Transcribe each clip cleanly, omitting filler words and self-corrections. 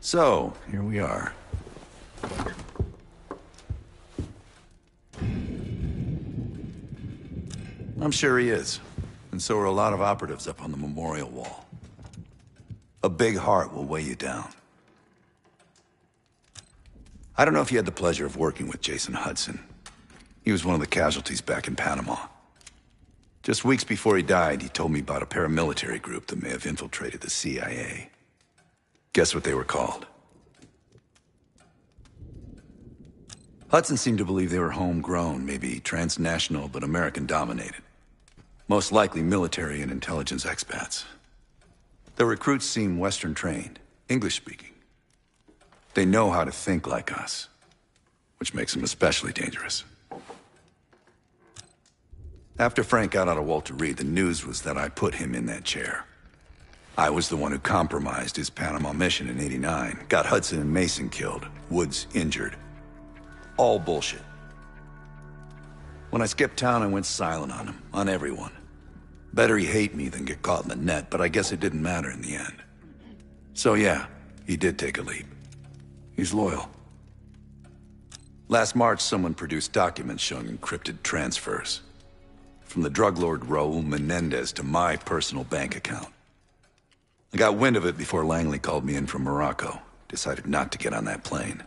So, here we are. I'm sure he is. And so are a lot of operatives up on the memorial wall. A big heart will weigh you down. I don't know if you had the pleasure of working with Jason Hudson. He was one of the casualties back in Panama. Just weeks before he died, he told me about a paramilitary group that may have infiltrated the CIA. Guess what they were called? Hudson seemed to believe they were homegrown, maybe transnational, but American-dominated. Most likely military and intelligence expats. The recruits seem Western-trained, English-speaking. They know how to think like us, which makes them especially dangerous. After Frank got out of Walter Reed, the news was that I put him in that chair. I was the one who compromised his Panama mission in '89, got Hudson and Mason killed, Woods injured. All bullshit. When I skipped town, I went silent on him, on everyone. Better he hate me than get caught in the net, but I guess it didn't matter in the end. So yeah, he did take a leap. He's loyal. Last March, someone produced documents showing encrypted transfers. From the drug lord Raul Menendez to my personal bank account. I got wind of it before Langley called me in from Morocco. Decided not to get on that plane.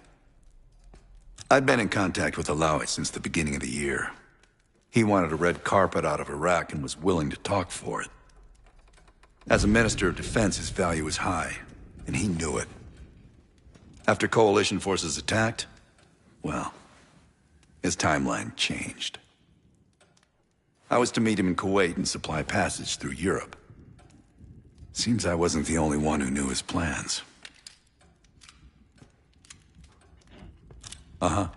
I'd been in contact with Alawi since the beginning of the year. He wanted a red carpet out of Iraq and was willing to talk for it. As a minister of defense, his value was high, and he knew it. After coalition forces attacked, well, his timeline changed. I was to meet him in Kuwait and supply passage through Europe. Seems I wasn't the only one who knew his plans. Uh-huh.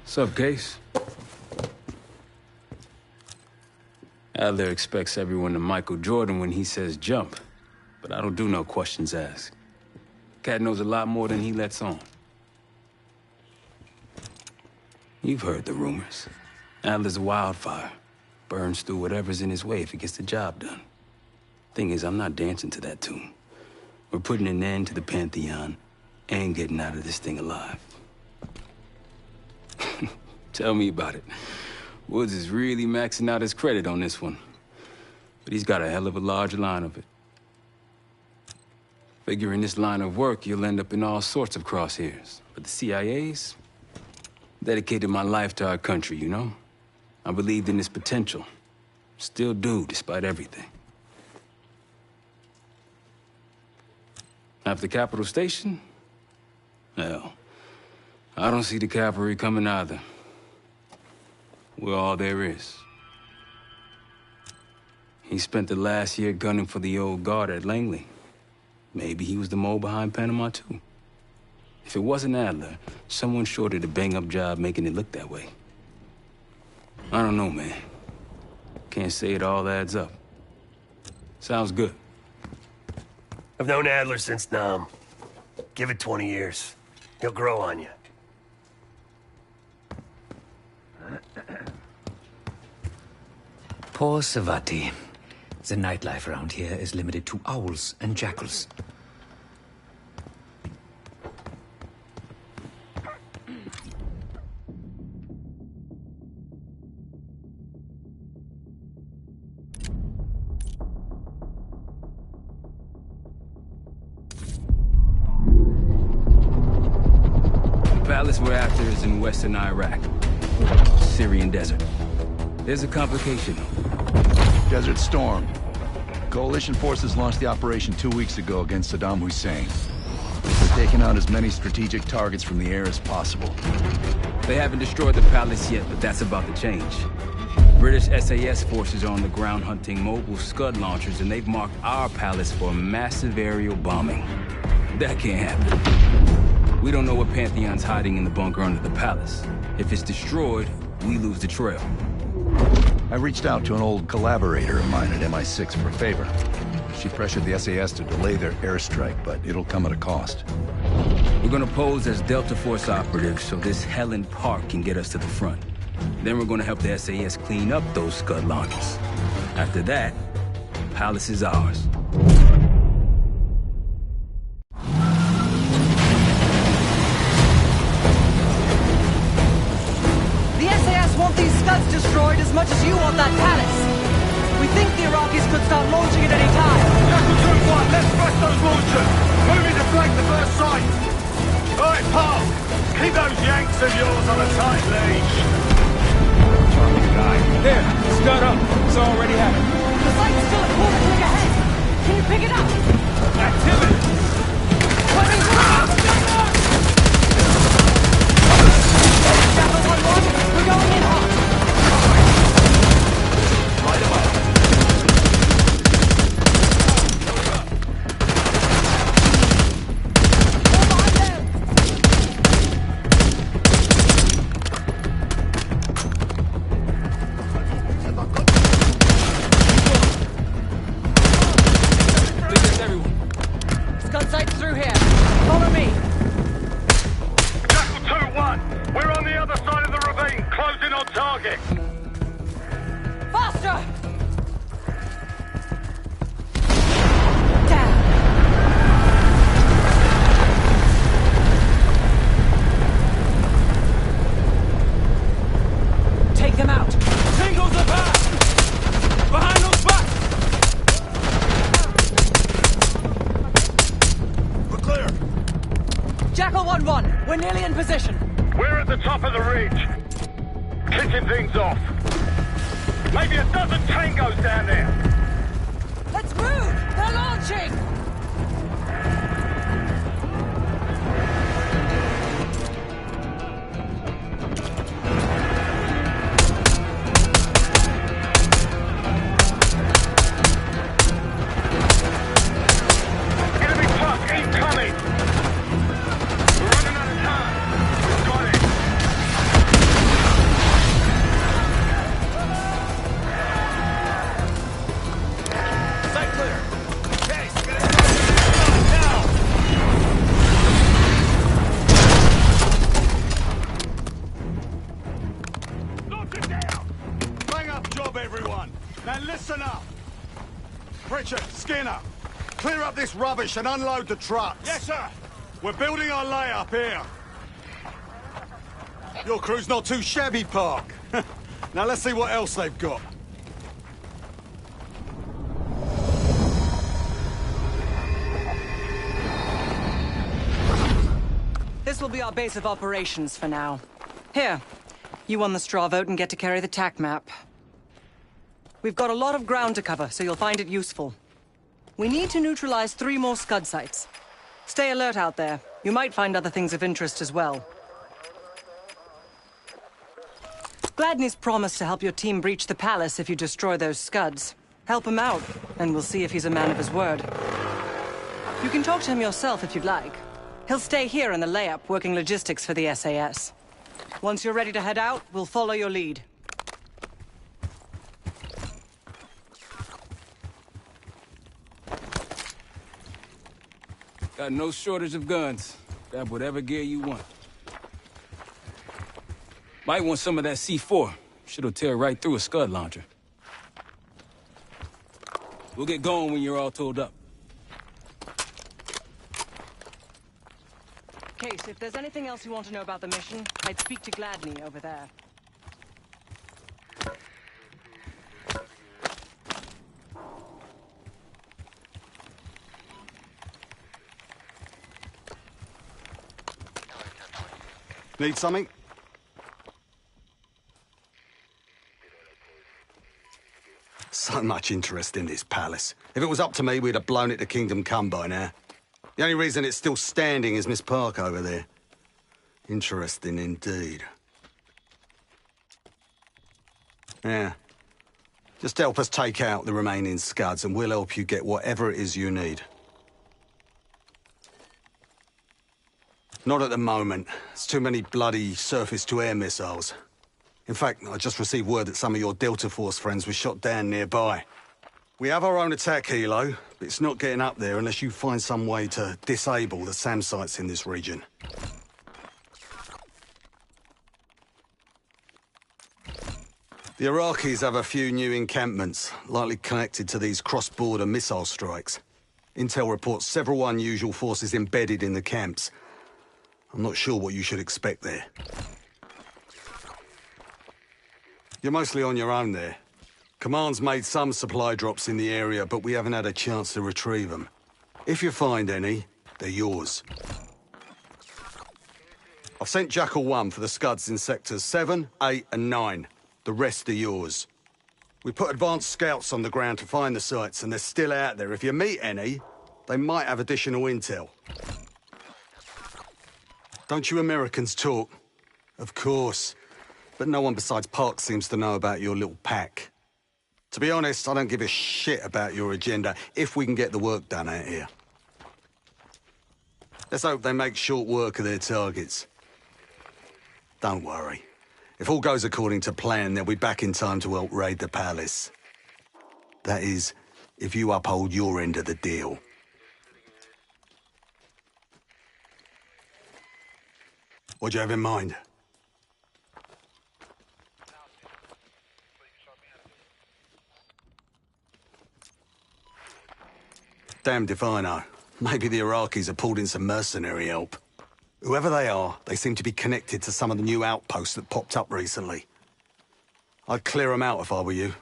Sup, Case? Adler expects everyone to Michael Jordan when he says jump, but I don't do no questions asked. Cat knows a lot more than he lets on. You've heard the rumors. Adler's a wildfire. Burns through whatever's in his way if he gets the job done. Thing is, I'm not dancing to that tune. We're putting an end to the Pantheon and getting out of this thing alive. Tell me about it. Woods is really maxing out his credit on this one. But he's got a hell of a large line of it. Figure in this line of work, you'll end up in all sorts of crosshairs. But the CIA's dedicated my life to our country, you know? I believed in its potential. Still do, despite everything. After Capital Station? Hell, I don't see the cavalry coming either. We're all there is. He spent the last year gunning for the old guard at Langley. Maybe he was the mole behind Panama, too. If it wasn't Adler, someone sure did a bang-up job making it look that way. I don't know, man. Can't say it all adds up. Sounds good. I've known Adler since Nam. Give it 20 years. He'll grow on you. Poor Savati. The nightlife around here is limited to owls and jackals. The palace we're after is in western Iraq. Syrian desert. There's a complication, though. Desert Storm. Coalition forces launched the operation 2 weeks ago against Saddam Hussein. They're taking out as many strategic targets from the air as possible. They haven't destroyed the palace yet, but that's about to change. British SAS forces are on the ground hunting mobile Scud launchers, and they've marked our palace for massive aerial bombing. That can't happen. We don't know what Pantheon's hiding in the bunker under the palace. If it's destroyed, we lose the trail. I reached out to an old collaborator of mine at MI6 for a favor. She pressured the SAS to delay their airstrike, but it'll come at a cost. We're gonna pose as Delta Force operatives so this Helen Park can get us to the front. Then we're gonna help the SAS clean up those Scud launchers. After that, Palace is ours. much as you want that palace. We think the Iraqis could start launching at any time. Jackal 2-1, let's rush those launchers! Moving to flank the first site! Alright, pal! Keep those Yanks of yours on a tight leash! There, scud up. It's already happened. The site's still a quarter click ahead. Can you pick it up? Activity! Weapons are up! Jackal 1-1, we're going in hot. Light them up! Scud sights through here. Follow me. Jackal 2-1, we're on the other side of the ravine, closing on target! Faster! Down. Take them out. Singles are back! Behind those backs! We're clear! Jackal 1-1, we're nearly in position. We're at the top of the ridge. Kicking things off. Maybe a dozen tangos down there. Let's move! They're launching! Enemy truck incoming! We're running out of time. Got it. Sight clear. Case, get it now! Knock it down! Bang up job, everyone. Now listen up. Pritchard, Skinner, clear up this rubbish and unload the trucks. Yes, sir. We're building our layup here. Your crew's not too shabby, Park. Now let's see what else they've got. This will be our base of operations for now. Here, you won the straw vote and get to carry the TAC map. We've got a lot of ground to cover, so you'll find it useful. We need to neutralize 3 more Scud sites. Stay alert out there. You might find other things of interest as well. Gladney's promised to help your team breach the palace if you destroy those Scuds. Help him out, and we'll see if he's a man of his word. You can talk to him yourself if you'd like. He'll stay here in the layup, working logistics for the SAS. Once you're ready to head out, we'll follow your lead. Got no shortage of guns. Grab whatever gear you want. Might want some of that C4. Shit'll tear right through a Scud launcher. We'll get going when you're all tooled up. Case, if there's anything else you want to know about the mission, I'd speak to Gladney over there. Need something? So much interest in this palace. If it was up to me, we'd have blown it to Kingdom Come by now. The only reason it's still standing is Miss Park over there. Interesting indeed. Yeah. Just help us take out the remaining Scuds and we'll help you get whatever it is you need. Not at the moment. It's too many bloody surface-to-air missiles. In fact, I just received word that some of your Delta Force friends were shot down nearby. We have our own attack helo, but it's not getting up there unless you find some way to disable the SAM sites in this region. The Iraqis have a few new encampments, likely connected to these cross-border missile strikes. Intel reports several unusual forces embedded in the camps. I'm not sure what you should expect there. You're mostly on your own there. Command's made some supply drops in the area, but we haven't had a chance to retrieve them. If you find any, they're yours. I've sent Jackal 1 for the scuds in sectors 7, 8 and 9. The rest are yours. We put advanced scouts on the ground to find the sites, and they're still out there. If you meet any, they might have additional intel. Don't you Americans talk? Of course. But no one besides Park seems to know about your little pack. To be honest, I don't give a shit about your agenda if we can get the work done out here. Let's hope they make short work of their targets. Don't worry. If all goes according to plan, they'll be back in time to help raid the palace. That is, if you uphold your end of the deal. What do you have in mind? Damned if I know. Maybe the Iraqis have pulled in some mercenary help. Whoever they are, they seem to be connected to some of the new outposts that popped up recently. I'd clear them out if I were you.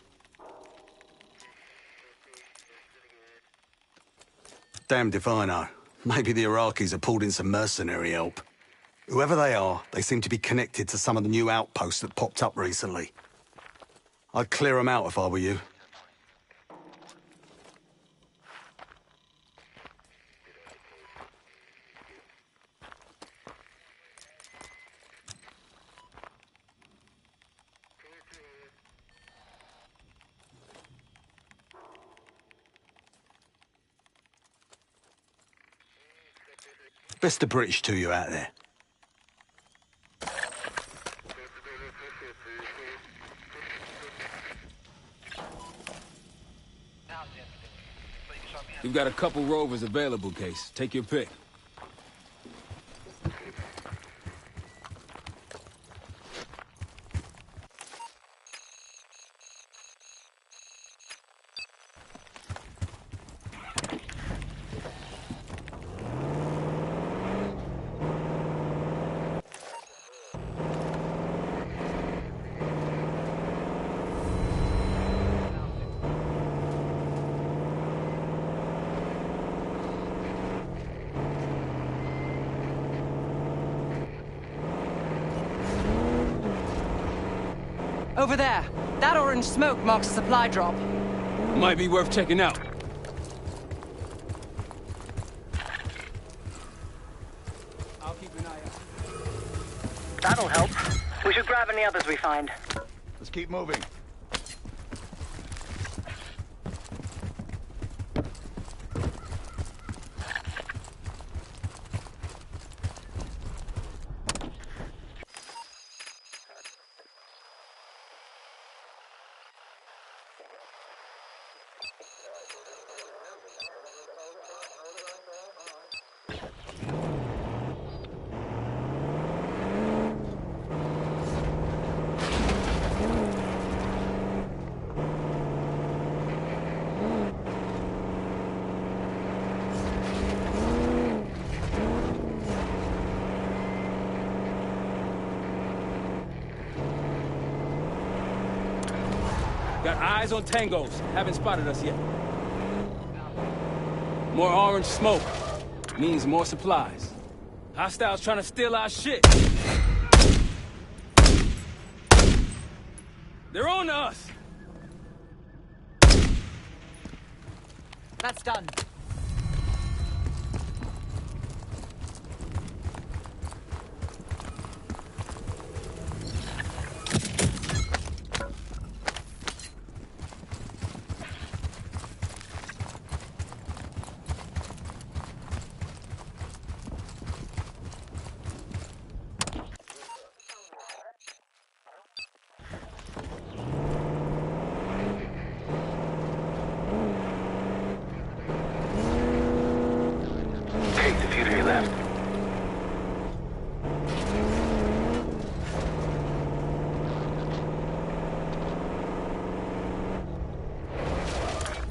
Damned if I know. Maybe the Iraqis have pulled in some mercenary help. Whoever they are, they seem to be connected to some of the new outposts that popped up recently. I'd clear them out if I were you. Best of British to you out there. We've got a couple rovers available, Case. Take your pick. Over there. That orange smoke marks a supply drop. Might be worth checking out. I'll keep an eye out. That'll help. We should grab any others we find. Let's keep moving. Got eyes on tangos. Haven't spotted us yet. More orange smoke. Means more supplies. Hostiles trying to steal our shit. They're on to us. That's done.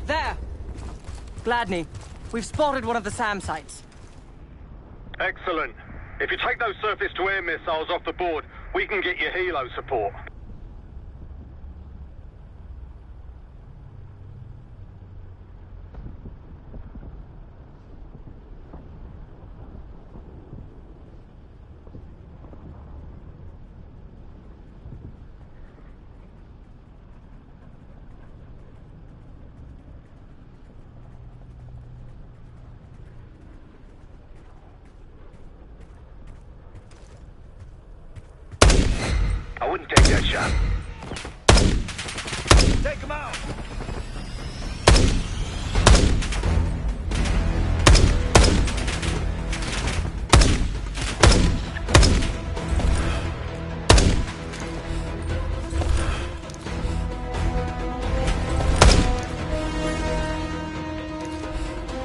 There! Gladney, we've spotted one of the SAM sites. Excellent. If you take those surface-to-air missiles off the board, we can get you helo support. shot. Take him out!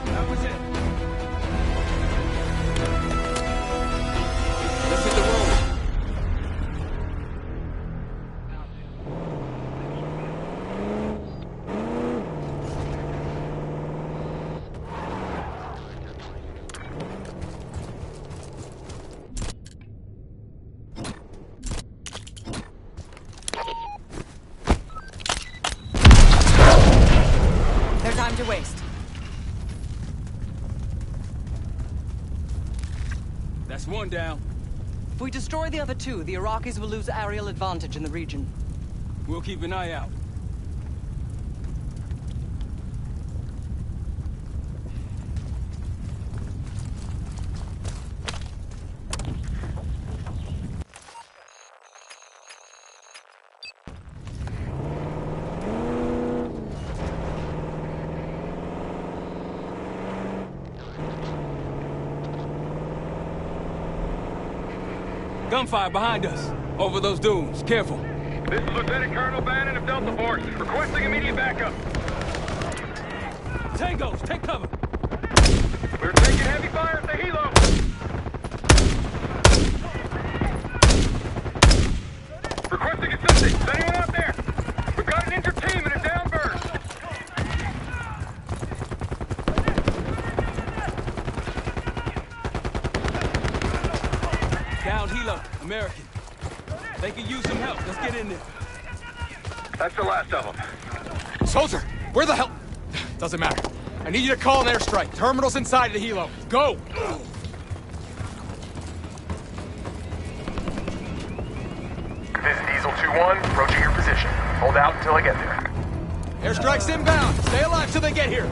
That was it. Let's hit the road. No time to waste. That's one down. If we destroy the other two, the Iraqis will lose aerial advantage in the region. We'll keep an eye out. Gunfire behind us. Over those dunes. Careful. This is Lieutenant Colonel Bannon of Delta Force, requesting immediate backup. Tangos, take cover. We're taking heavy fire at the helo. Requesting assistance. Is anyone out there? We've got an injured team and a down bird. Down helo. American. They could use some help. Let's get in there. That's the last of them. Soldier, where the hell? Doesn't matter. I need you to call an airstrike. Terminal's inside of the helo. Go! This is Diesel 2-1, approaching your position. Hold out until I get there. Airstrike's inbound. Stay alive till they get here.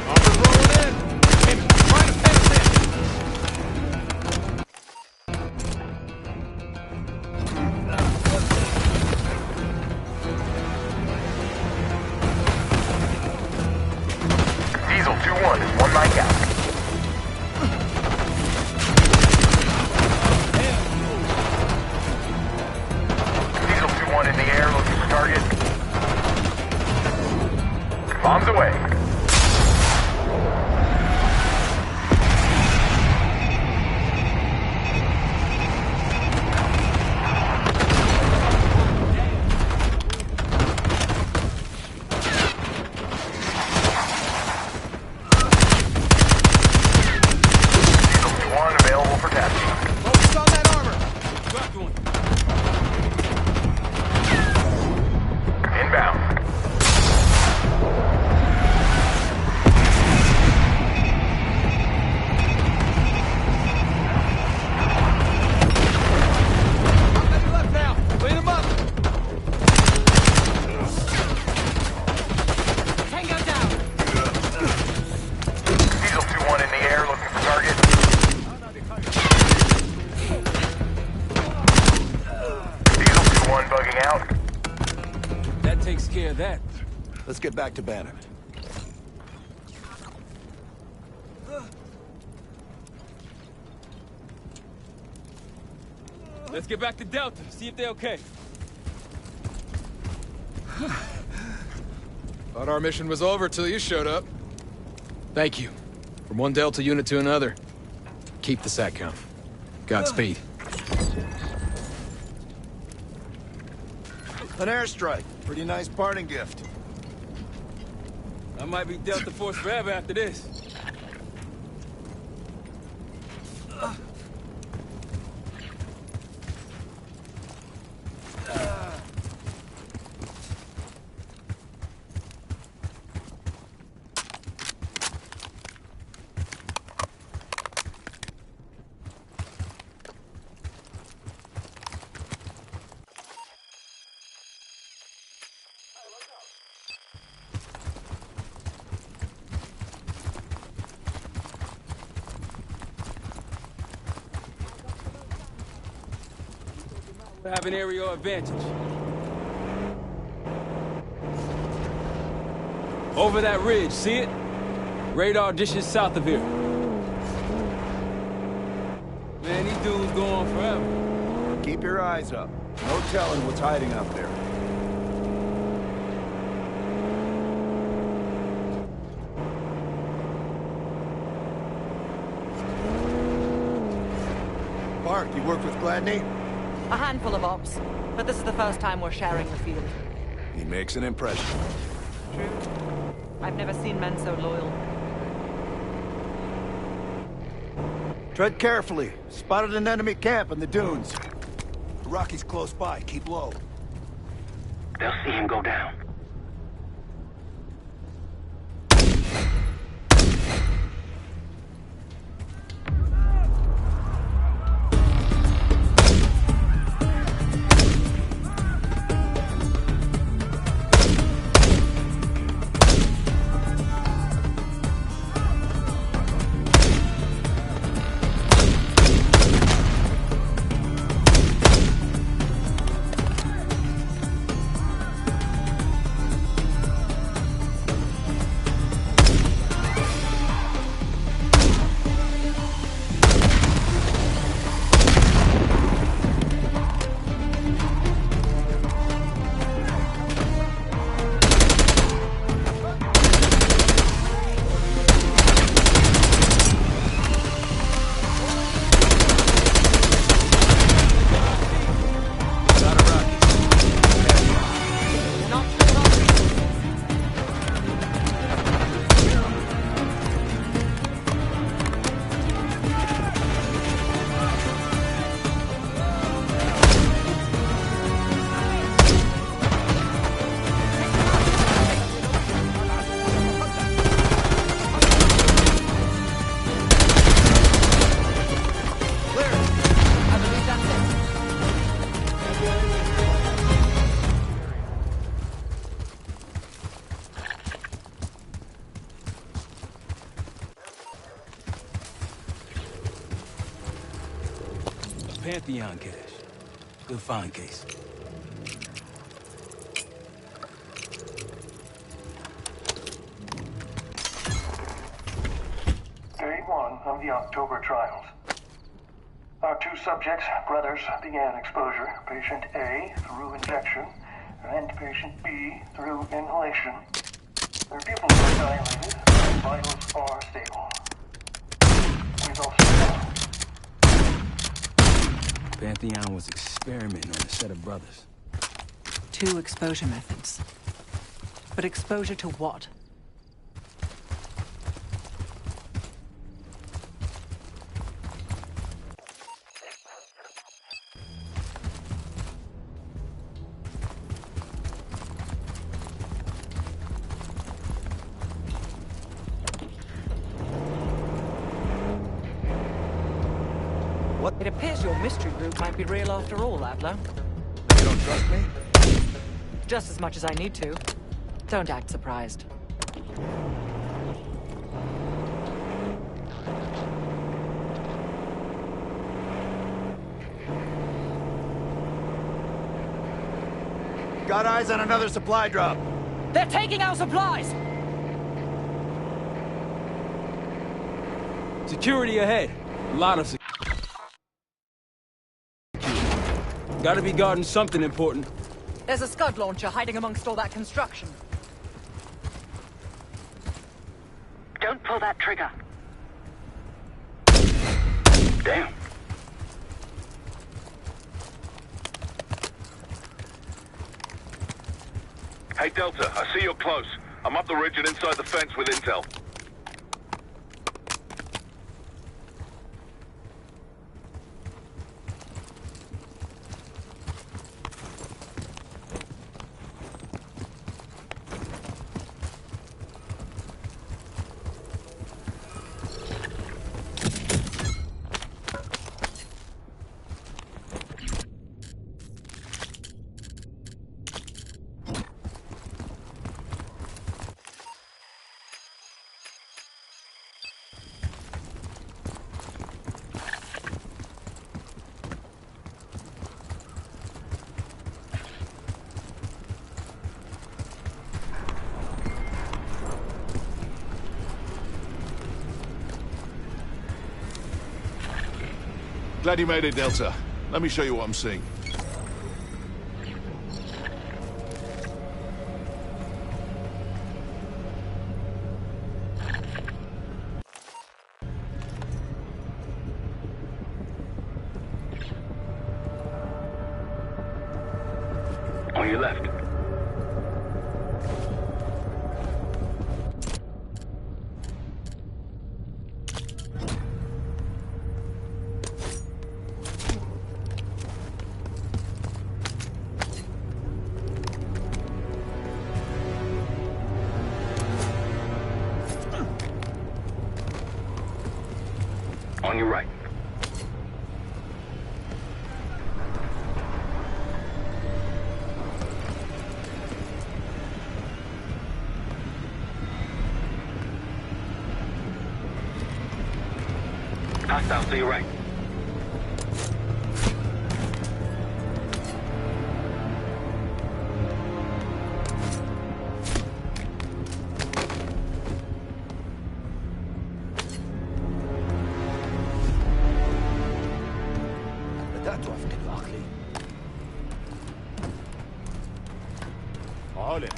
Offers rolling in. Hey, trying to pen us in. Diesel 2-1 is one mic out. Diesel 2-1 in the air, looking for target. Bombs away. Diesel 2-1 available for tasking. Focus on that armor. Dropped one. Inbound. How many left now? Clean them up. Tango down! Diesel 2-1 in the air, looking for target. Diesel 2-1 bugging out. That takes care of that. Let's get back to Bannon. Let's get back to Delta. See if they're okay. Thought our mission was over till you showed up. Thank you. From one Delta unit to another. Keep the SATCOM. Godspeed. An airstrike. Pretty nice parting gift. I might be Delta Force forever after this. We have an aerial advantage. Over that ridge, see it? Radar dishes south of here. Man, these dudes go on forever. Keep your eyes up. No telling what's hiding up there. Bart, you work with Gladney? A handful of ops, but this is the first time we're sharing the field. He makes an impression. True. I've never seen men so loyal. Tread carefully. Spotted an enemy camp in the dunes. The Rocky's close by. Keep low. They'll see him go down. Pantheon cache. Good find, Case. Day 1 of the October trials. Our two subjects, brothers, began exposure. Patient A through injection, and patient B through inhalation. Their pupils are dilated, and vitals are stable. Results are known. Pantheon was experimenting on a set of brothers. 2 exposure methods. But exposure to what? It appears your mystery group might be real after all, Adler. You don't trust me? Just as much as I need to. Don't act surprised. Got eyes on another supply drop. They're taking our supplies! Security ahead. A lot of security. Gotta be guarding something important. There's a Scud launcher hiding amongst all that construction. Don't pull that trigger. Damn. Hey, Delta, I see you're close. I'm up the ridge and inside the fence with intel. Glad you made it, Delta. Let me show you what I'm seeing. On your left. On your right. Hostiles to your right. بدأت أفقد عقلي. عالم.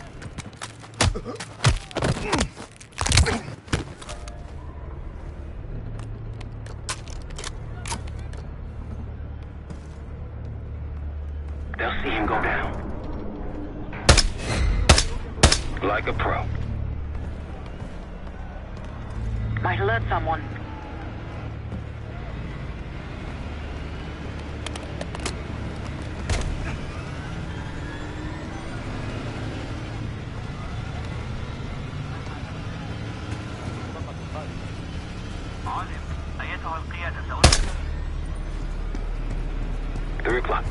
They'll see him go down. Like a pro. Might alert someone. عالم، أيتها القيادة سأرسل. 3 o'clock.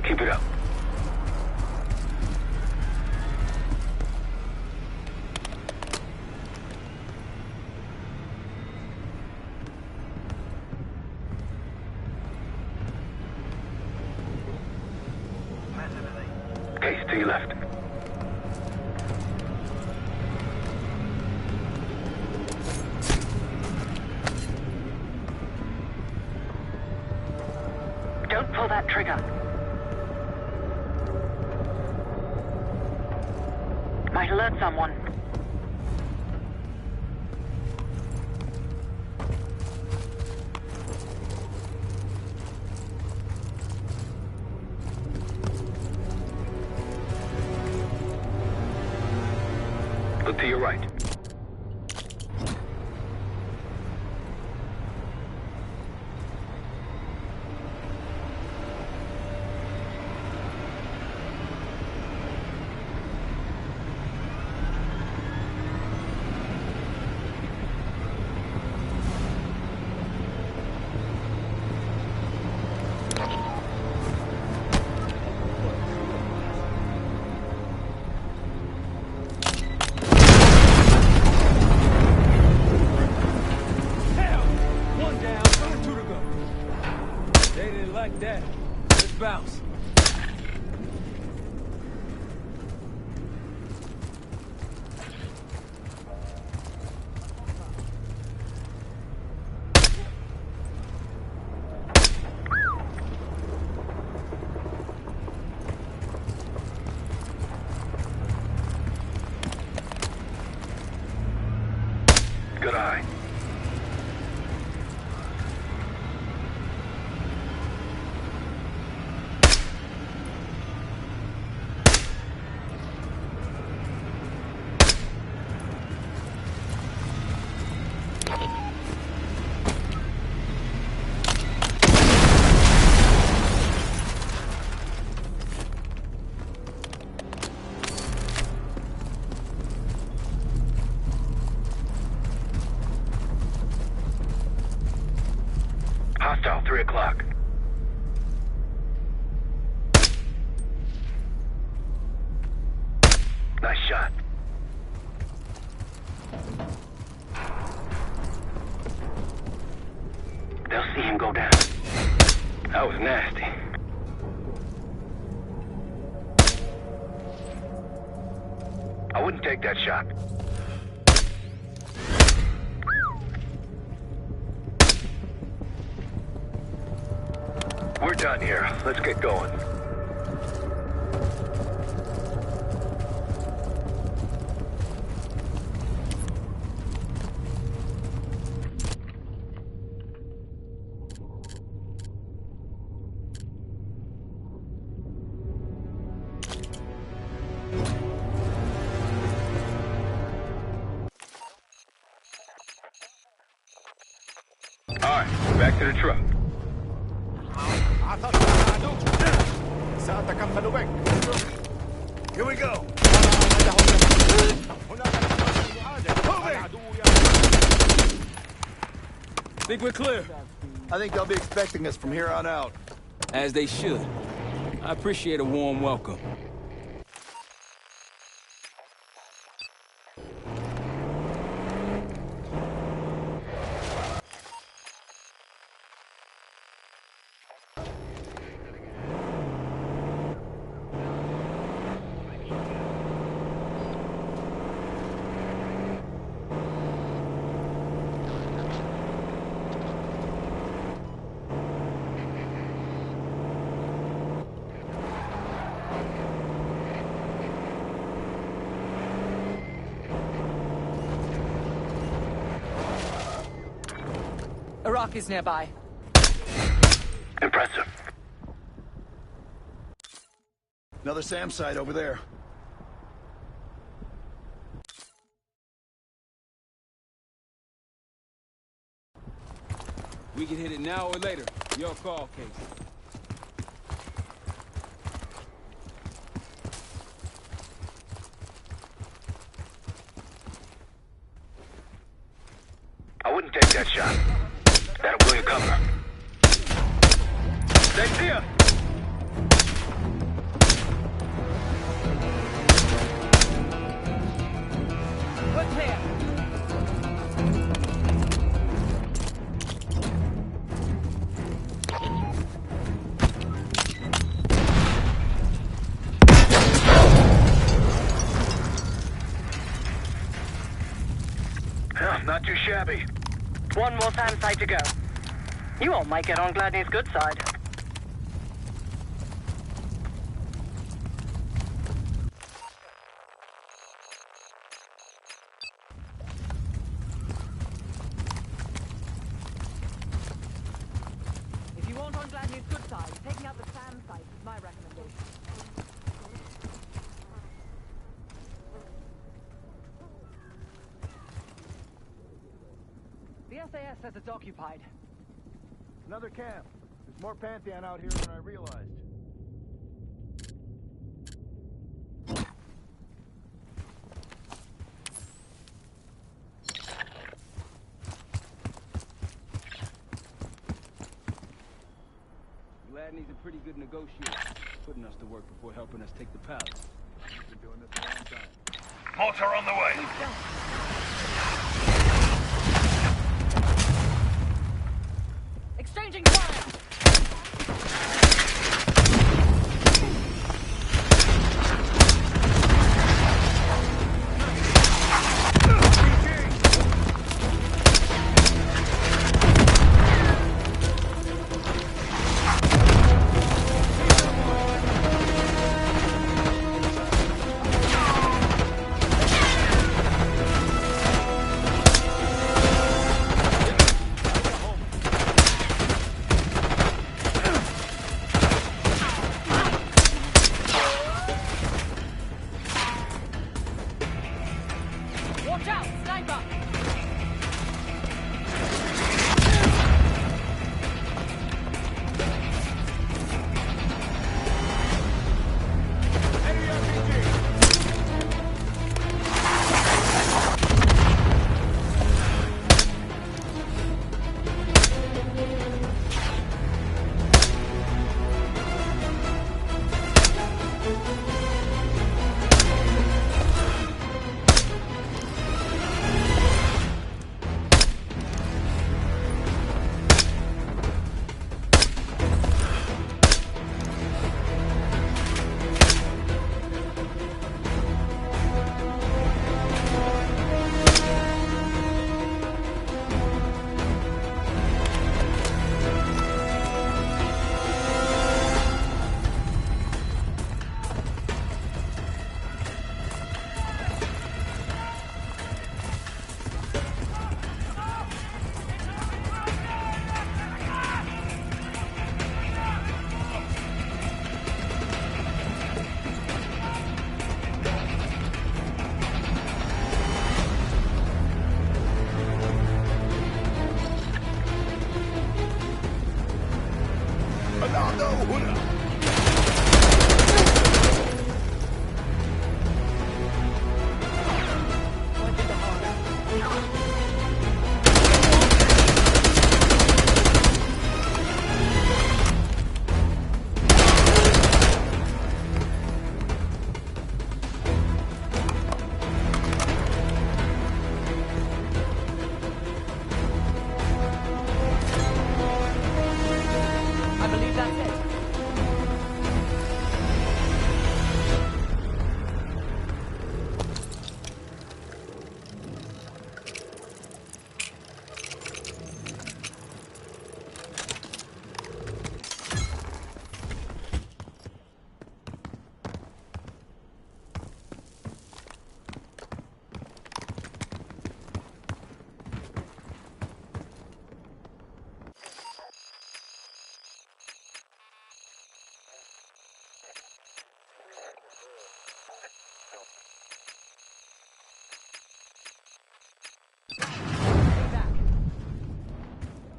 Keep it up. Case to your left. Don't pull that trigger. Might alert someone. Look to your right. like that. Let's bounce. Good eye. Hostile, 3 o'clock. Nice shot. They'll see him go down. That was nasty. I wouldn't take that shot. We're done here. Let's get going. All right, back to the truck. Here we go. Think we're clear? I think they'll be expecting us from here on out. As they should. I appreciate a warm welcome. Iraqis nearby. Impressive. Another SAM site over there. We can hit it now or later. Your call, Case. I wouldn't take that shot. That'll blow your cover. Stay clear. We're clear. Yeah, not too shabby. One more SAM site to go. You all might get on Gladney's good side. If you want on Gladney's good side, taking out the SAM site is my recommendation. The SAS says it's occupied. Another camp. There's more Pantheon out here than I realized. Gladney's a pretty good negotiator, putting us to work before helping us take the palace. We've been doing this a long time. Mortar on the way. Exchanging fire!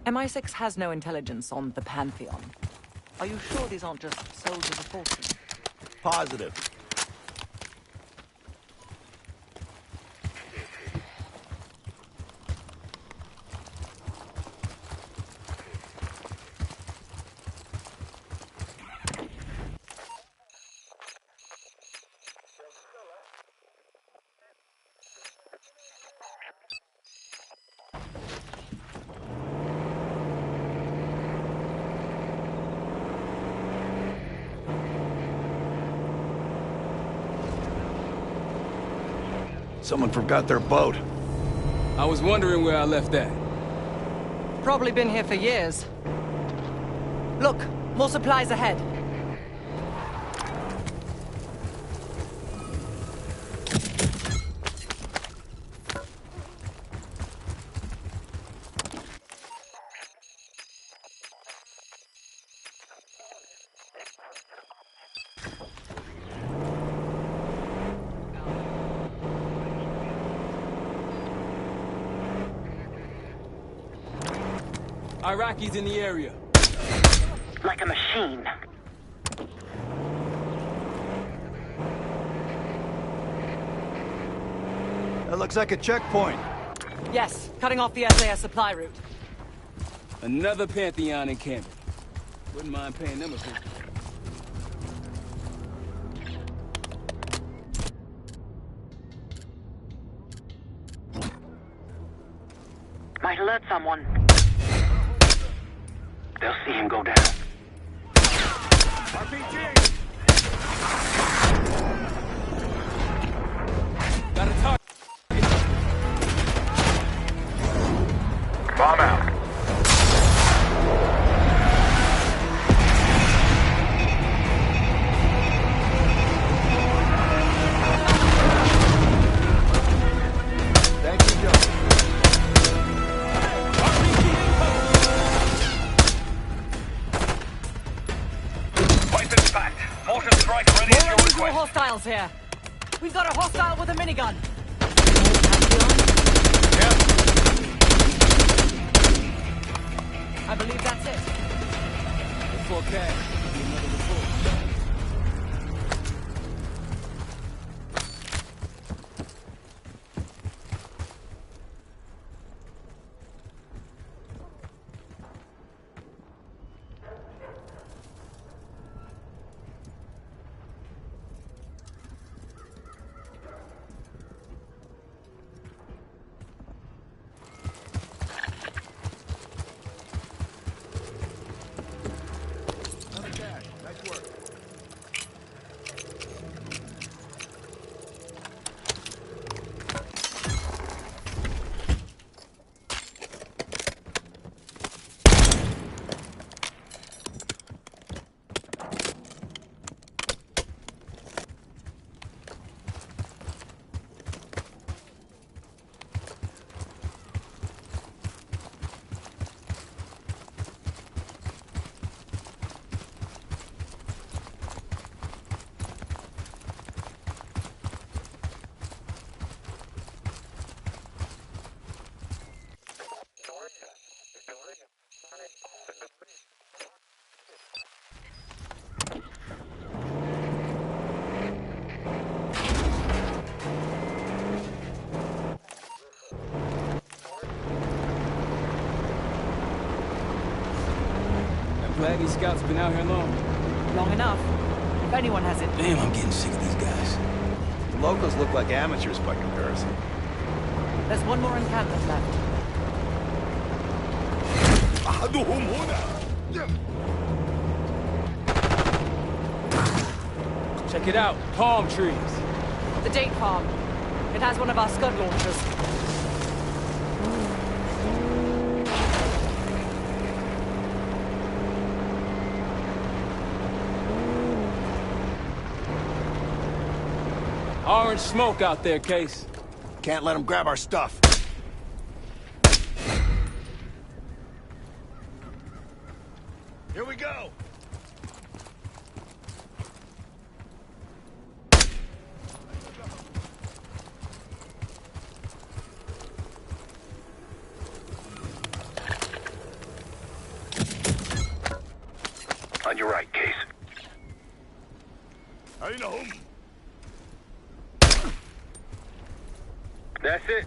MI6 has no intelligence on the Pantheon. Are you sure these aren't just soldiers of fortune? Positive. Someone forgot their boat. I was wondering where I left that. Probably been here for years. Look, more supplies ahead. Iraqis in the area. Like a machine. That looks like a checkpoint. Yes, cutting off the SAS supply route. Another Pantheon encampment. Wouldn't mind paying them a visit. Might alert someone. They'll see him go down. RPG! Got a target. Bomb out. Thank you, Joe. Weapons packed. Mortar strike ready at your More unusual request. hostiles here. We've got a hostile with a minigun. I believe that's it. Before cash, be another report. Nice work. Glad these scouts been out here long. Long enough. If anyone has it. Damn, I'm getting sick of these guys. The locals look like amateurs by comparison. There's one more encampment left. Check it out. Palm trees. The date farm. It has one of our Scud launchers. Orange smoke out there, Case. Can't let them grab our stuff. Here we go! On your right, Case. I know. That's it.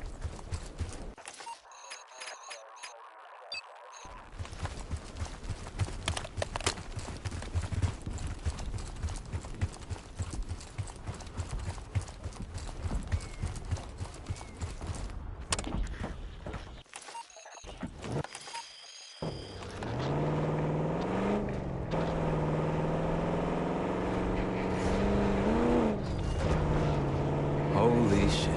Holy shit.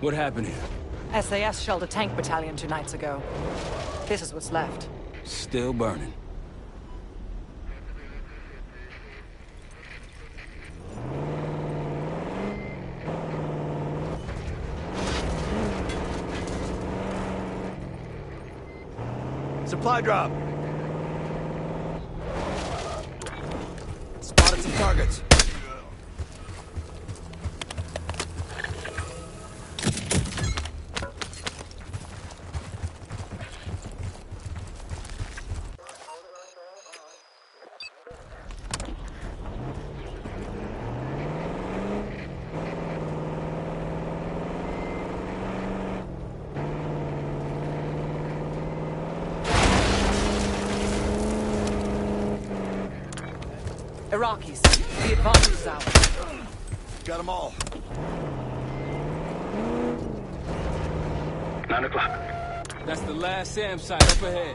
What happened here? SAS shelled a tank battalion 2 nights ago. This is what's left. Still burning. Supply drop. Spotted some targets. Iraqis. The advantage is ours. Got them all. 9 o'clock. That's the last SAM site up ahead.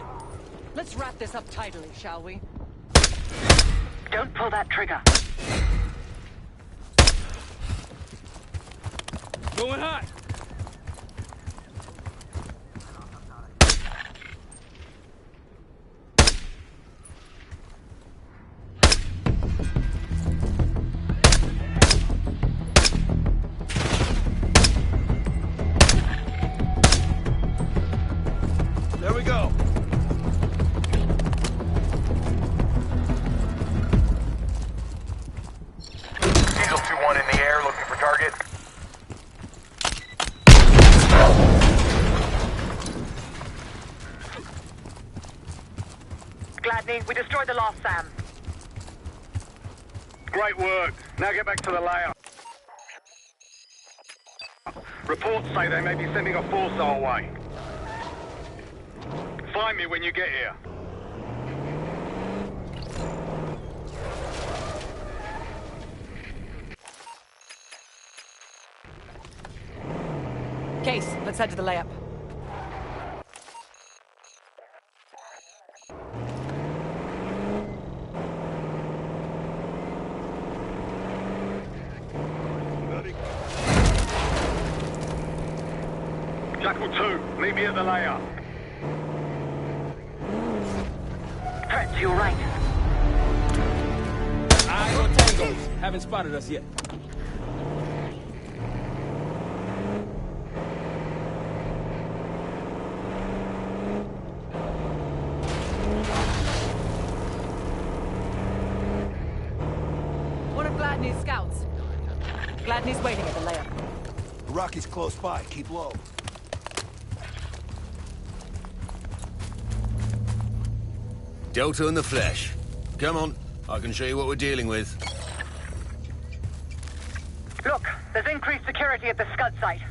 Let's wrap this up tidily, shall we? Don't pull that trigger. Going hot. There we go. Diesel 2-1 in the air, looking for target. Gladney, we destroyed the last SAM. Great work. Now get back to the layout. Reports say they may be sending a force our way. Find me when you get here. Case, let's head to the layup. Jackal 2, meet me at the layout. Threat to your right. Eyes on tangos. Haven't spotted us yet. One of Gladney's scouts. Gladney's waiting at the layup. Rocky's close by. Keep low. Delta in the flesh. Come on, I can show you what we're dealing with. Look, there's increased security at the Scud site.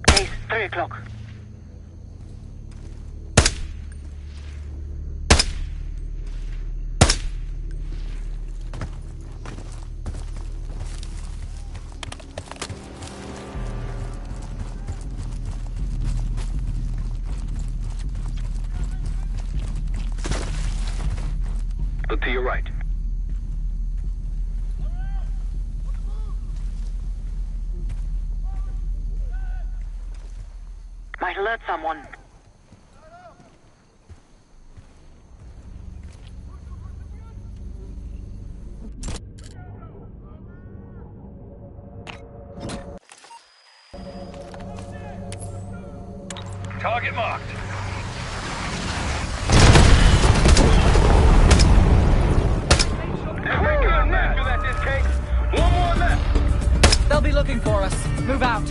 Case, 3 o'clock. Look to your right. Might alert someone. Target marked. They'll be looking for us. Move out.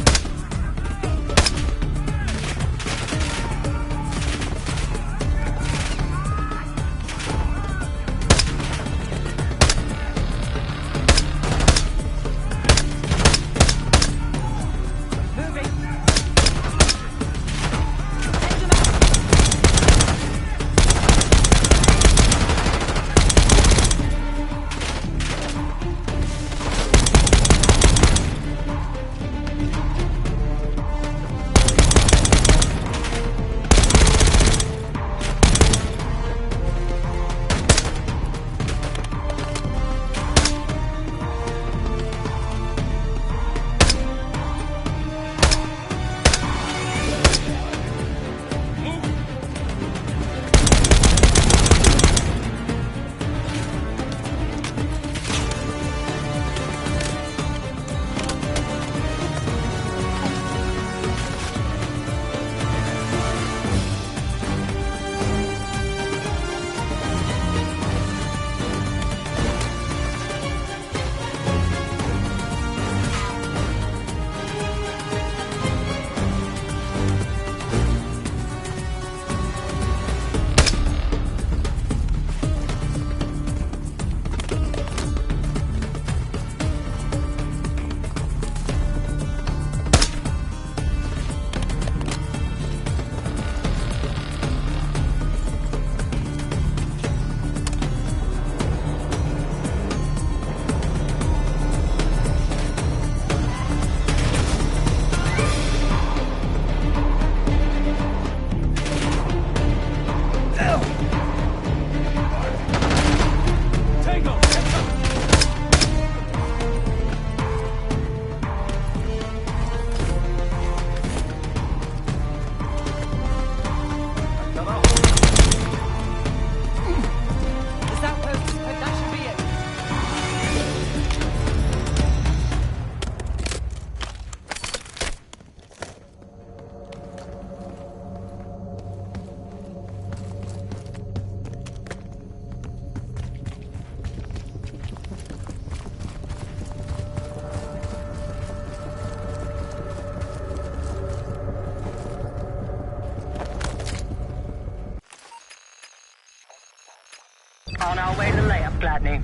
Gladney.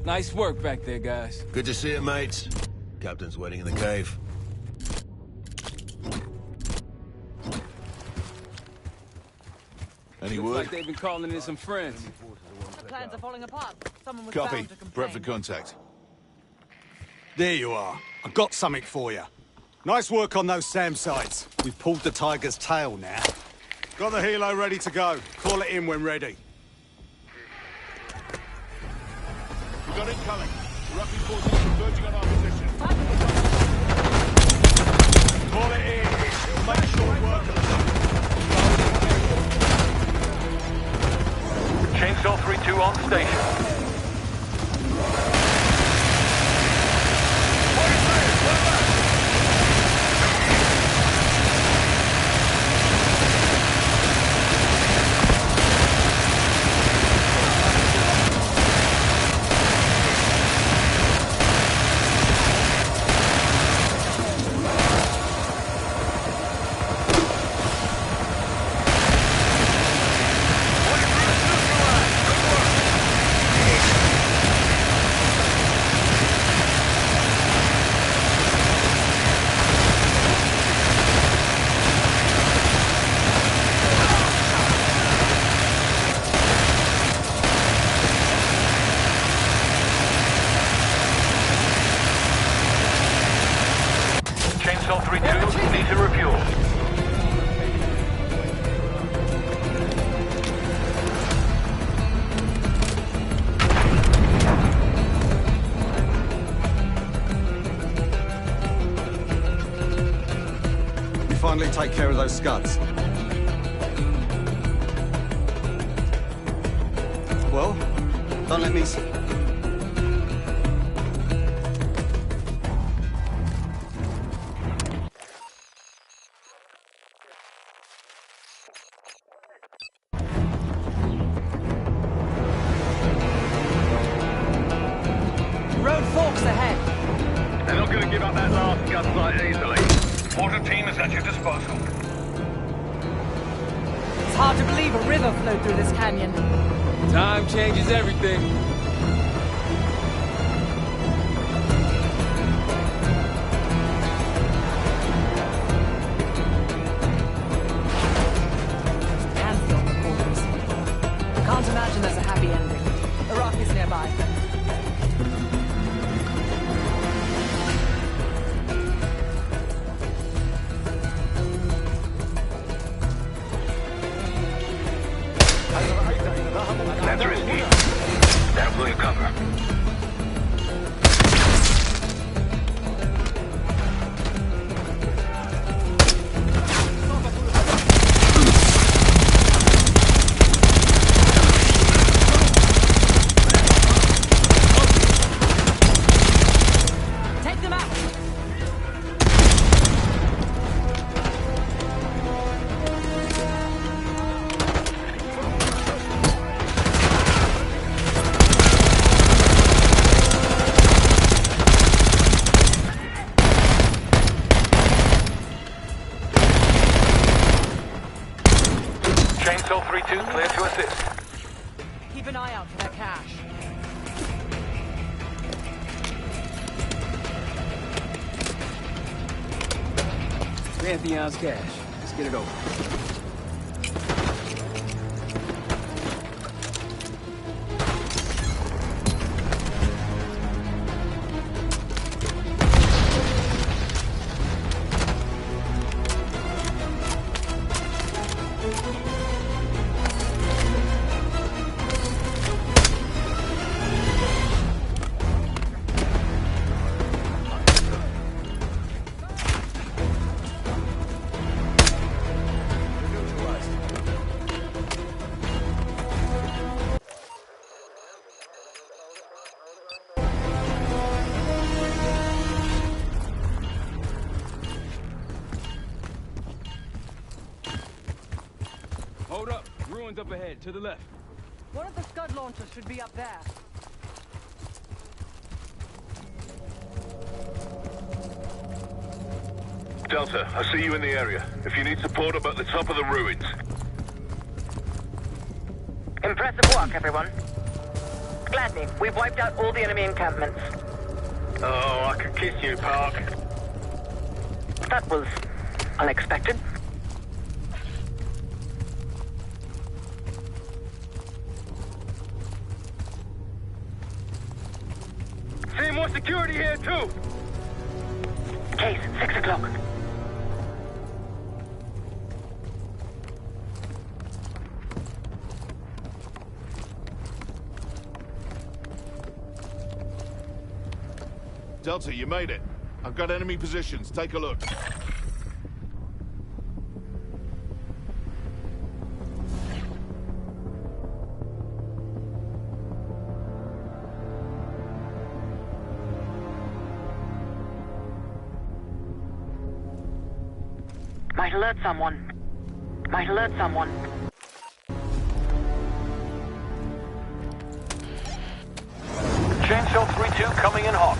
Nice work back there, guys. Good to see you, mates. Captain's waiting in the cave. Any Looks word? like they've been calling in some friends. The plans are falling apart. Someone was Copy. bound to complain. Prep for contact. There you are. I got something for you. Nice work on those SAM sites. We pulled the tiger's tail now. Got the helo ready to go. Call it in when ready. We got incoming. Iraqi forces converging on our position. Call it in. It'll make short work of them. Chainsaw 3-2 on station. Chainsaw 3-2, need to refuel. You finally take care of those scuds. Well, don't let me see. Road forks ahead. They're not going to give up that last gun site easily. Water team is at your disposal. It's hard to believe a river flowed through this canyon. Time changes everything. Hands on the corners. I can't imagine there's a happy ending. Iraqis nearby. That's risky. That'll blow your cover. Take them out! Chainsaw 3-2, clear to assist. Keep an eye out for their cash. Pantheon's cash. Let's get it over. Hold up. Ruins up ahead, to the left. One of the scud launchers should be up there. Delta, I see you in the area. If you need support, I'm at the top of the ruins. In Impressive work, everyone. Gladney, we've wiped out all the enemy encampments. Oh, I could kiss you, Park. That was unexpected. See more security here, too. Case, 6 o'clock. Delta, you made it. I've got enemy positions. Take a look. Might alert someone. Might alert someone. Chainsaw 3-2 coming in hot.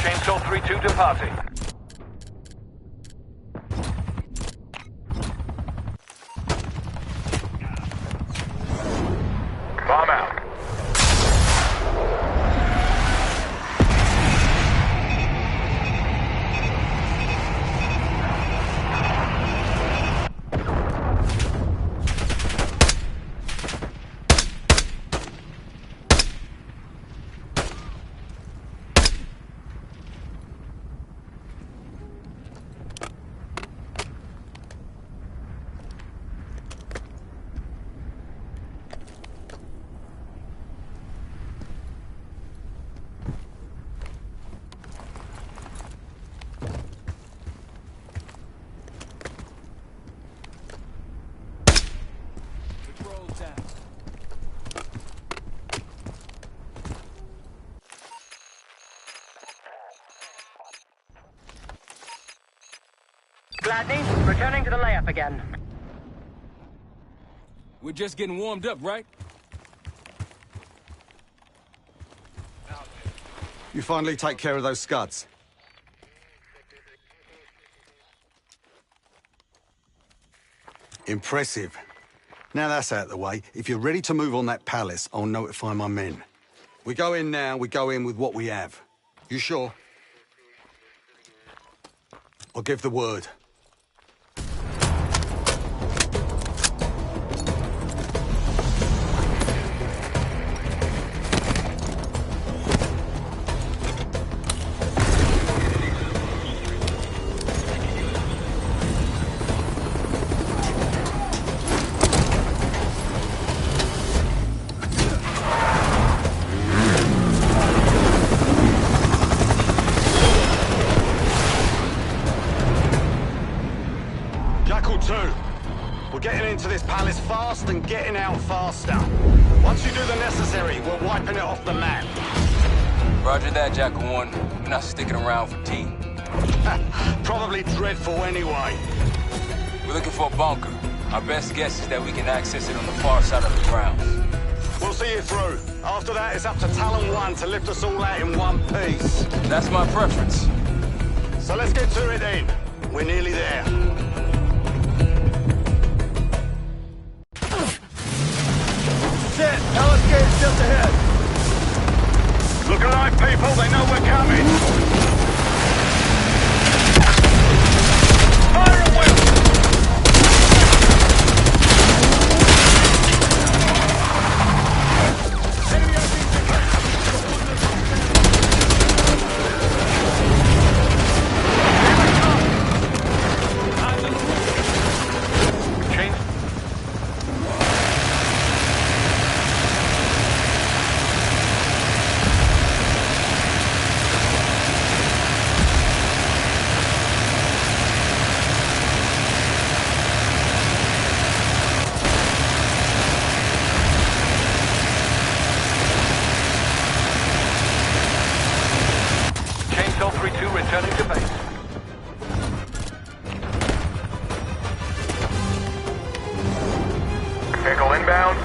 Chainsaw 3-2 departing. Bomb out. Gladney, returning to the layup again. We're just getting warmed up, right? You finally take care of those scuds. Impressive. Now that's out of the way, if you're ready to move on that palace, I'll notify my men. We go in now, we go in with what we have. You sure? I'll give the word. We're getting into this palace fast and getting out faster. Once you do the necessary, we're wiping it off the map. Roger that, Jackal 1. We're not sticking around for tea. Probably dreadful anyway. We're looking for a bunker. Our best guess is that we can access it on the far side of the grounds. We'll see you through. After that, it's up to Talon 1 to lift us all out in one piece. That's my preference. So let's get to it then. We're nearly there. Shit! Palace gate's just ahead! Look alive, people! They know we're coming! Fire at will! Returning to base. Vehicle inbound.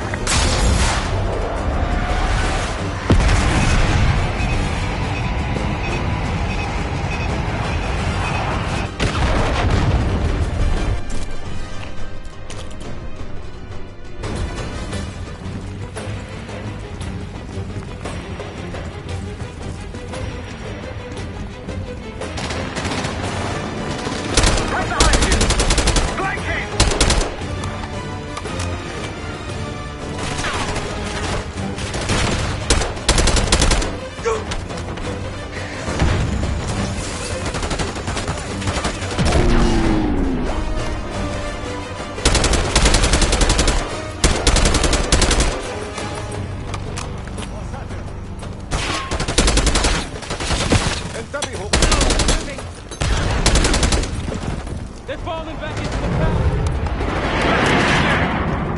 They're falling back into the palace.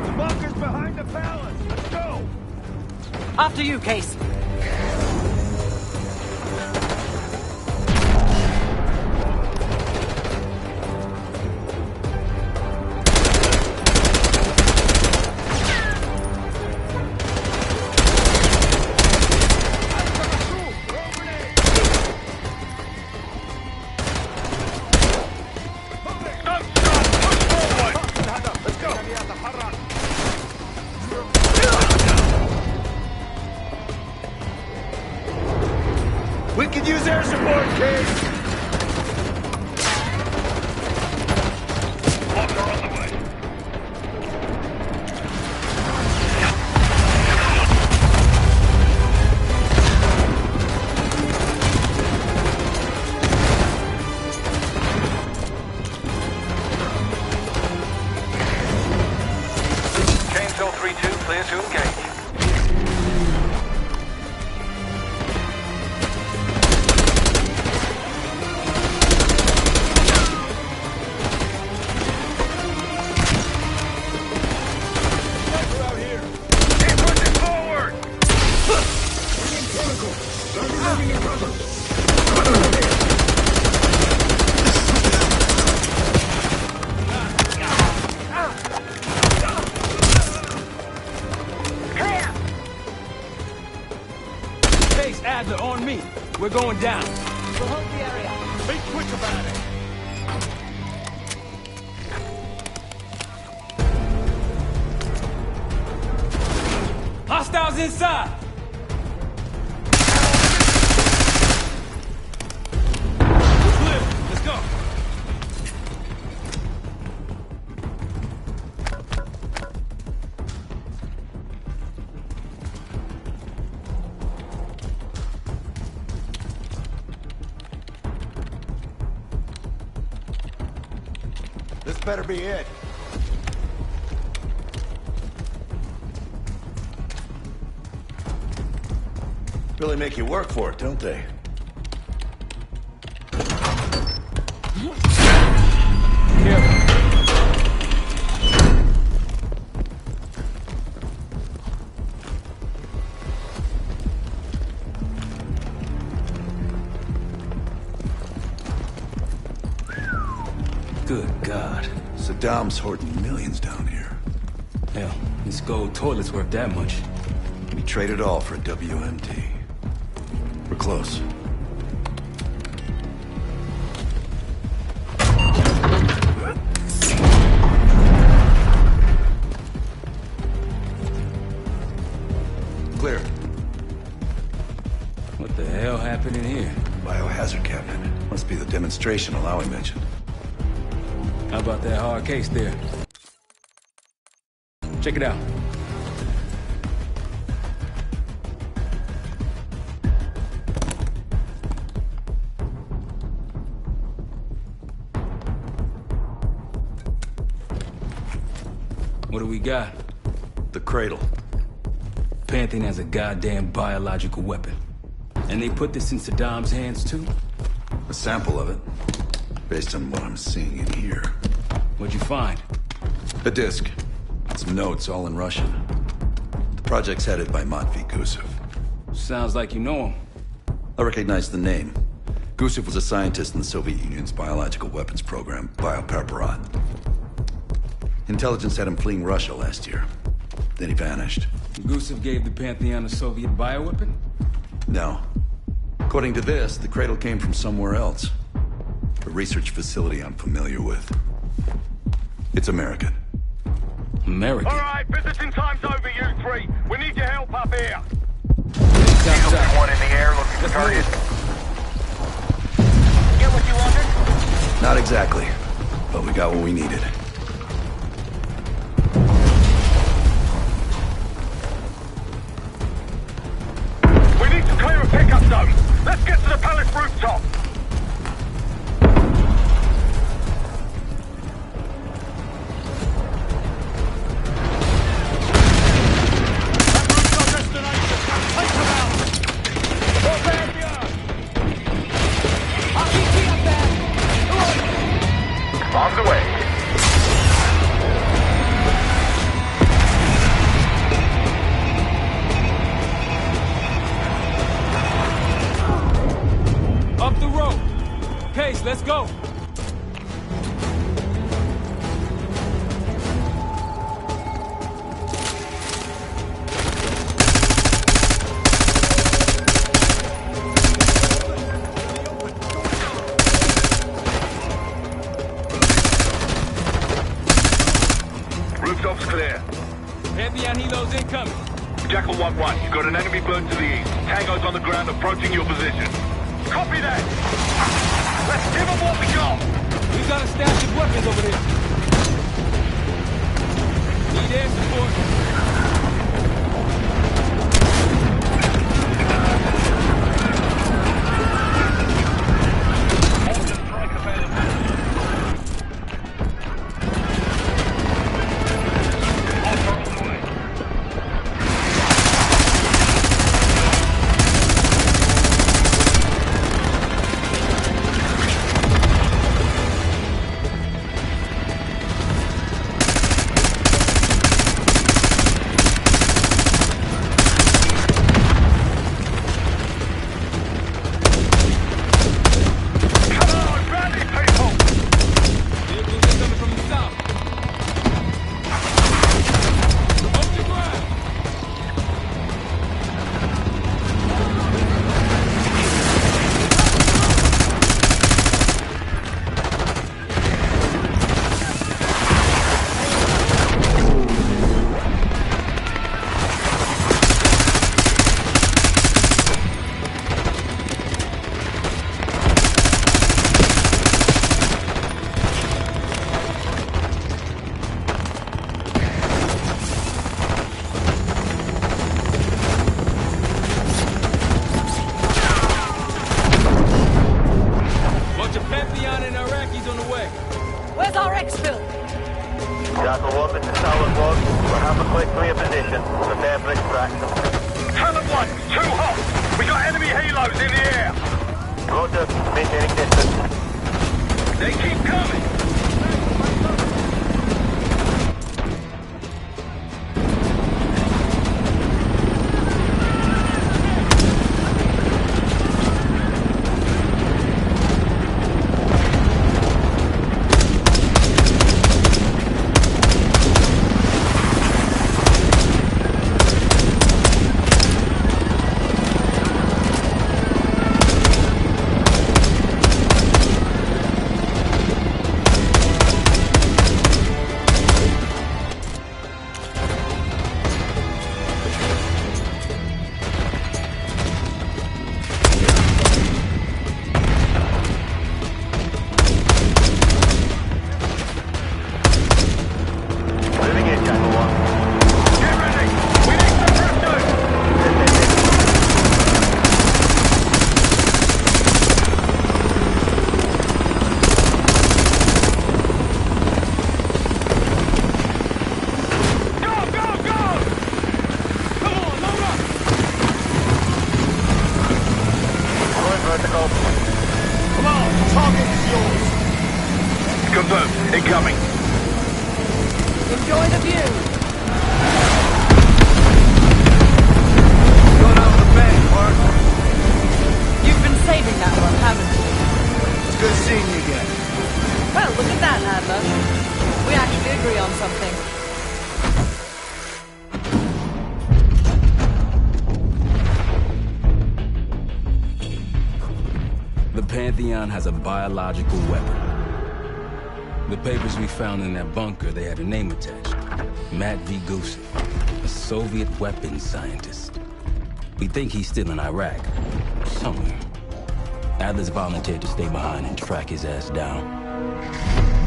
The bunker's behind the palace. Let's go. After you, Case. We could use air support, Case. Walker on the way. Chainsaw 3-2, clear to engage. Case Adler on me. We're going down. We'll hold the area. Be quick about it. Hostiles inside. Clear. Let's go. This better be it. Really make you work for it, don't they? Good God. Saddam's hoarding millions down here. Hell, this gold toilet's worth that much. We trade it all for a WMD. We're close. Clear. What the hell happened in here? Biohazard cabinet. Must be the demonstration Alawi mentioned. How about that hard case there? Check it out. What do we got? The cradle. Pantheon has a goddamn biological weapon. And they put this in Saddam's hands too? A sample of it, based on what I'm seeing in here. What'd you find? A disc. Some notes, all in Russian. The project's headed by Matvey Gusev. Sounds like you know him. I recognize the name. Gusev was a scientist in the Soviet Union's biological weapons program, Biopreparat. Intelligence had him fleeing Russia last year. Then he vanished. Gusev gave the Pantheon a Soviet bioweapon? No. According to this, the cradle came from somewhere else. A research facility I'm familiar with. It's American. American? All right, visiting time's over, you three. We need your help up here. Diesel 2-1 in the air, looking for target. Get what you wanted? Not exactly, but we got what we needed. We need to clear a pickup zone. Let's get to the palace rooftop. Bombs away. Up the road. Pace, let's go. Rooftops clear. Pantheon helos incoming. Jackal 1-1, you've got an enemy bird to the east. Tango's on the ground approaching your position. Copy that! Let's give them what we got! We got a stash of weapons over there. Need air support. Pantheon has a biological weapon. The papers we found in that bunker, they had a name attached. Matt V. Gusev, a Soviet weapons scientist. We think he's still in Iraq, somewhere. Adler's volunteered to stay behind and track his ass down.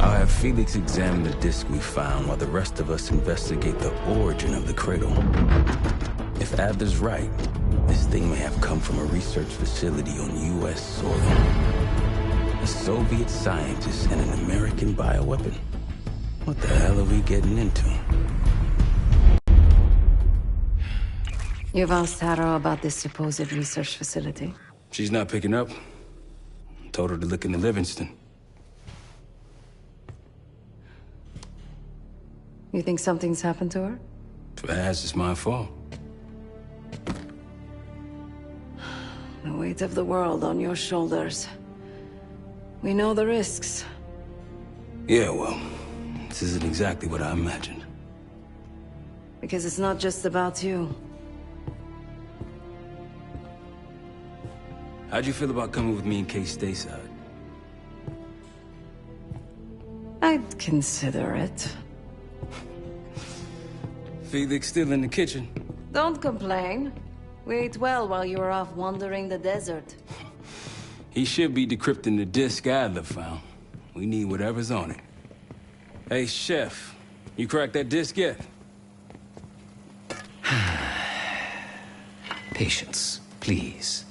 I'll have Felix examine the disc we found while the rest of us investigate the origin of the cradle. If Adler's right, this thing may have come from a research facility on U.S. soil. A Soviet scientist and an American bioweapon. What the hell are we getting into? You've asked Harrow about this supposed research facility? She's not picking up. Told her to look into Livingston. You think something's happened to her? If it has, it's my fault. The weight of the world on your shoulders. We know the risks. Yeah, well, this isn't exactly what I imagined. Because it's not just about you. How'd you feel about coming with me in case stateside? I'd consider it. Felix still in the kitchen. Don't complain. We ate well while you were off wandering the desert. He should be decrypting the disc Adler found. We need whatever's on it. Hey, Chef, you cracked that disc yet? Patience, please.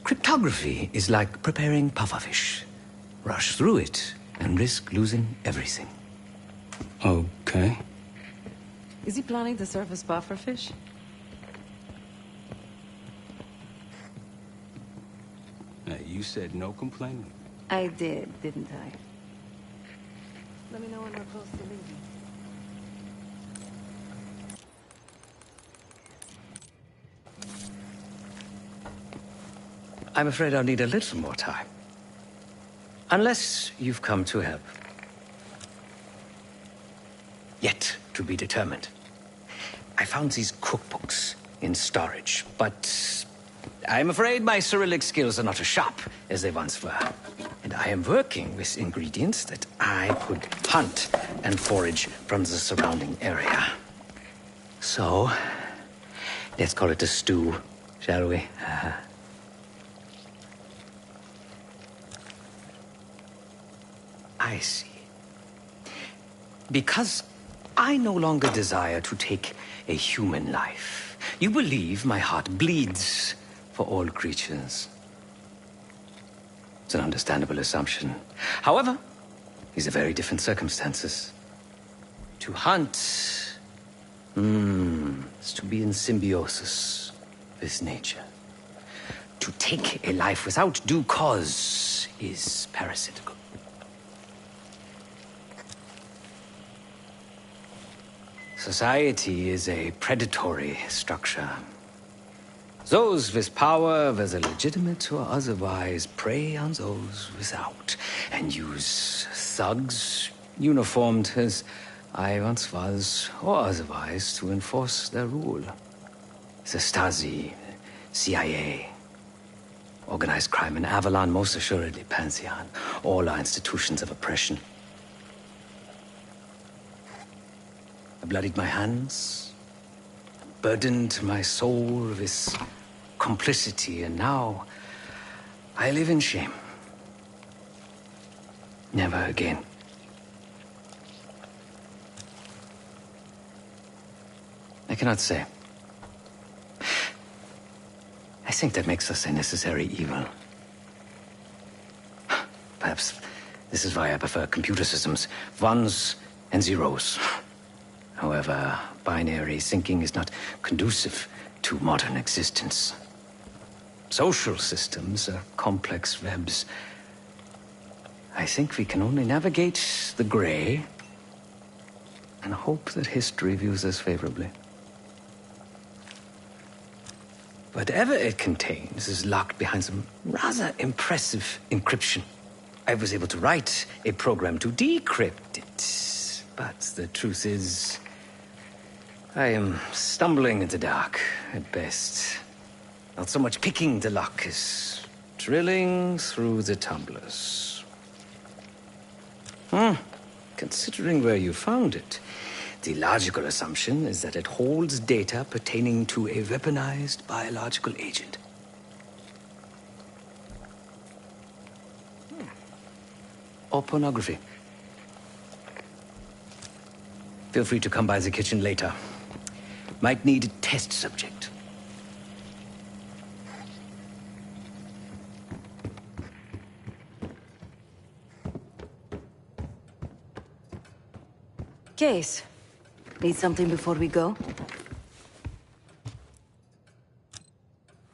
Cryptography is like preparing pufferfish. Rush through it and risk losing everything. Okay. Is he planning to serve us pufferfish? Hey, you said no complaining. I did, didn't I? Let me know when we're close to leaving. I'm afraid I'll need a little more time. Unless you've come to help. Yet to be determined. I found these cookbooks in storage, but I'm afraid my Cyrillic skills are not as sharp as they once were. And I am working with ingredients that I could hunt and forage from the surrounding area. So, let's call it a stew, shall we? I see. Because I no longer desire to take a human life, you believe my heart bleeds for all creatures. It's an understandable assumption. However, these are very different circumstances. To hunt, is to be in symbiosis with nature. To take a life without due cause is parasitical. Society is a predatory structure. Those with power, whether legitimate or otherwise, prey on those without, and use thugs, uniformed as I once was, or otherwise, to enforce their rule. The Stasi, CIA, organized crime in Avalon, most assuredly Pantheon, all are institutions of oppression. I bloodied my hands, burdened my soul with complicity, and now I live in shame. Never again. I cannot say. I think that makes us a necessary evil. Perhaps this is why I prefer computer systems, ones and zeros. However, binary thinking is not conducive to modern existence. Social systems are complex webs. I think we can only navigate the gray and hope that history views us favorably. Whatever it contains is locked behind some rather impressive encryption. I was able to write a program to decrypt it, but the truth is, I am stumbling in the dark, at best. Not so much picking the lock as Drilling through the tumblers. Considering where you found it, the logical assumption is that it holds data pertaining to a weaponized biological agent. Or pornography. Feel free to come by the kitchen later. Might need a test subject. Case, need something before we go?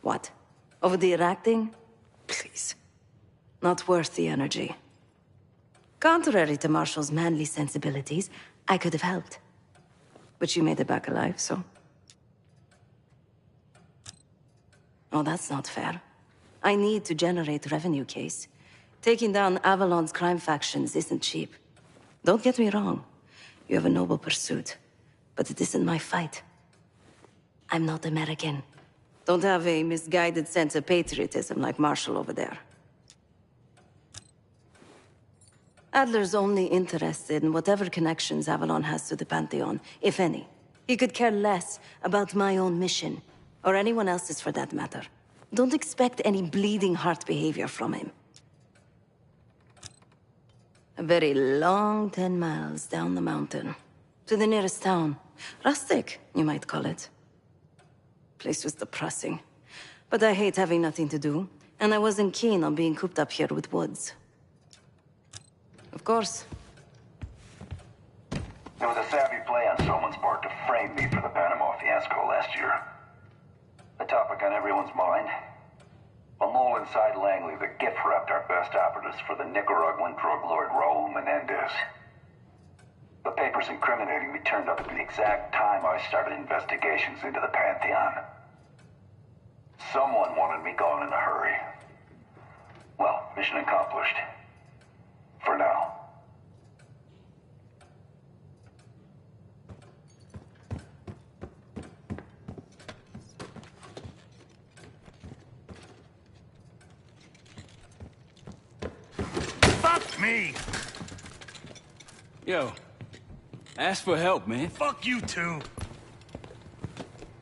What? Over the Iraq thing? Please. Not worth the energy. Contrary to Marshall's manly sensibilities, I could have helped. But you made it back alive, so... Oh, that's not fair. I need to generate revenue, Case. Taking down Avalon's crime factions isn't cheap. Don't get me wrong. You have a noble pursuit, but it isn't my fight. I'm not American. Don't have a misguided sense of patriotism like Marshall over there. Adler's only interested in whatever connections Avalon has to the Pantheon, if any. He could care less about my own mission, or anyone else's for that matter. Don't expect any bleeding heart behavior from him. A very long 10 miles down the mountain. To the nearest town. Rustic, you might call it. Place was depressing. But I hate having nothing to do, and I wasn't keen on being cooped up here with Woods. Of course. It was a savvy play on someone's part to frame me for the Panama fiasco last year. The topic on everyone's mind. A mole inside Langley that gift-wrapped our best operatives for the Nicaraguan drug lord Raul Menendez. The papers incriminating me turned up at the exact time I started investigations into the Pantheon. Someone wanted me gone in a hurry. Well, mission accomplished. For now. Fuck me! Yo, ask for help, man. Fuck you too.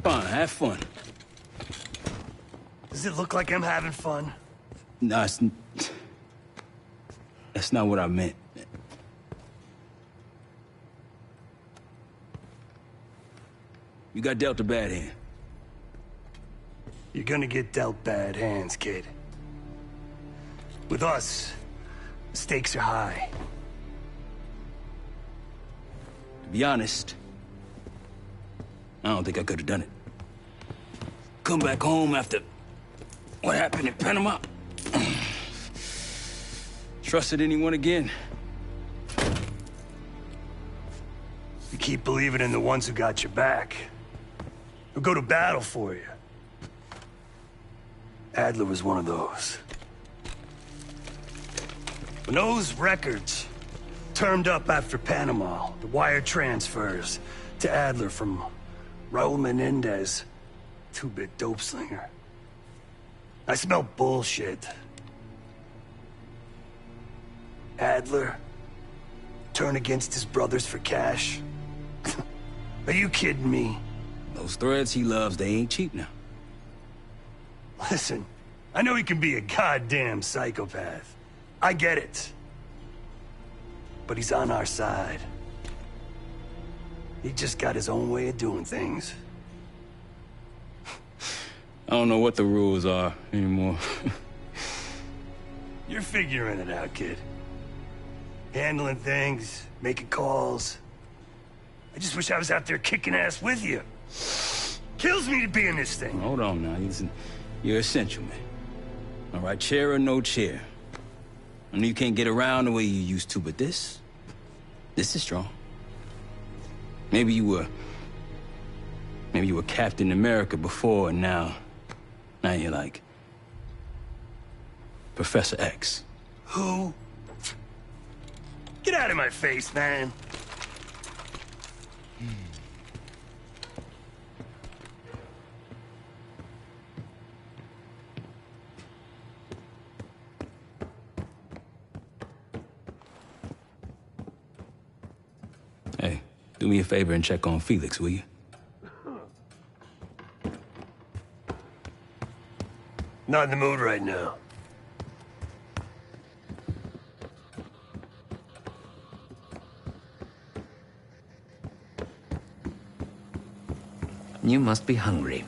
Fine, have fun. Does it look like I'm having fun? No, that's not what I meant. You got dealt a bad hand. You're gonna get dealt bad hands, kid. With us, the stakes are high. To be honest, I don't think I could have done it. Come back home after what happened in Panama. Trusted anyone again? You keep believing in the ones who got your back. Who go to battle for you. Adler was one of those. When those records turned up after Panama, the wire transfers to Adler from Raul Menendez, two-bit dope slinger. I smelled bullshit. Adler turn against his brothers for cash? Are you kidding me? Those threads he loves, they ain't cheap now. Listen, I know he can be a goddamn psychopath. I get it. But he's on our side. He just got his own way of doing things. I don't know what the rules are anymore. You're figuring it out, kid. Handling things, making calls. I just wish I was out there kicking ass with you. Kills me to be in this thing. Hold on now. You're essential, man. All right, chair or no chair. I know you can't get around the way you used to, but this is strong. Maybe you were Captain America before, and now you're like Professor X. Who? Get out of my face, man. Do me a favor and check on Felix, will you? Not in the mood right now. You must be hungry.